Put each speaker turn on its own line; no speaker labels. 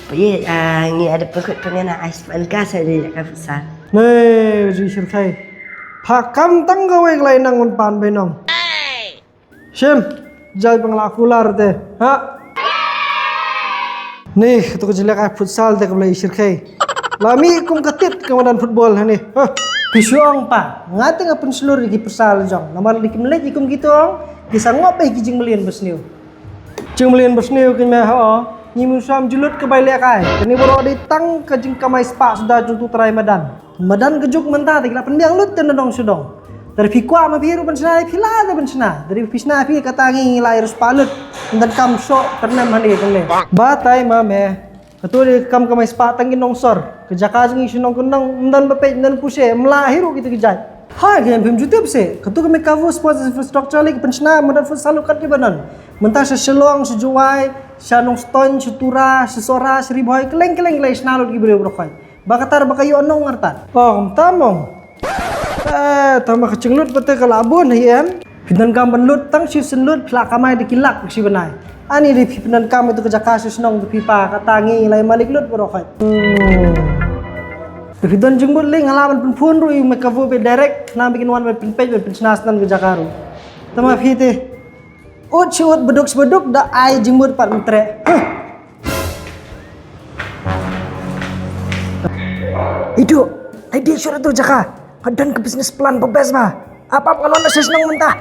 Bây giờ nghe ada pekut pengena ais palkasa di futsal.
Nih, si Shirkai. Pakam tangga wek lain nang pan benong. Shem, jai penglakular teh. Ha? Nih, tu jelek ai futsal teh kebelah Shirkai. Lami kum ketit kemudian football nih. Hah? Bisyong pa. Ngate ngapun seluruh di futsal jong. Nomor di kimlet ikum gitu ong. Bisa ngope kijing melian besniu. Jing melian besniu kena ha. Nyimu sam julut ke balik kai. Kini baru ada tang ke jing kamai spa sudah juntu terai madan. Madan kejuk mentah tak lapan biang lut ten dong sudong. Dari fikwa ma biru pensna pila ada pensna. Dari pisna pi katangi lahir spalut. Dan kam sok ternem handi tenge. Batai mame. Ketua di kam kamai spa tangin nongsor. Kejaka jing sunong kunang dan bepet dan puse melahiru gitu kejai. Hai game film YouTube sih. Ketua kami cover sports infrastructure lagi pensna madan futsal kat di badan. Mentah seselong sejuai, shanong ston, setura, sesora, seribu hai keleng-keleng lay snalut gi bere brokai. Bakatar bakayu onong ngartan. Oh, tamong. Tambah kecenglut pete kalabun hian. Pinan kam benlut tang si senlut plak kamai dikilak si benai. Ani di pinan kam itu kerja kasus nong di pipa katangi lay malik lut brokai. Pidan jengbut ling ngalaman pun rui mekavu be direct na bikin wan be page be senas nan ke Jakaru. Tama fite. Ut ciut beduk da ai jemur pat mentre. Itu, idea surat tu Jaka. Kadan ke bisnis plan pebes bah. Apa kalau nak senang mentah?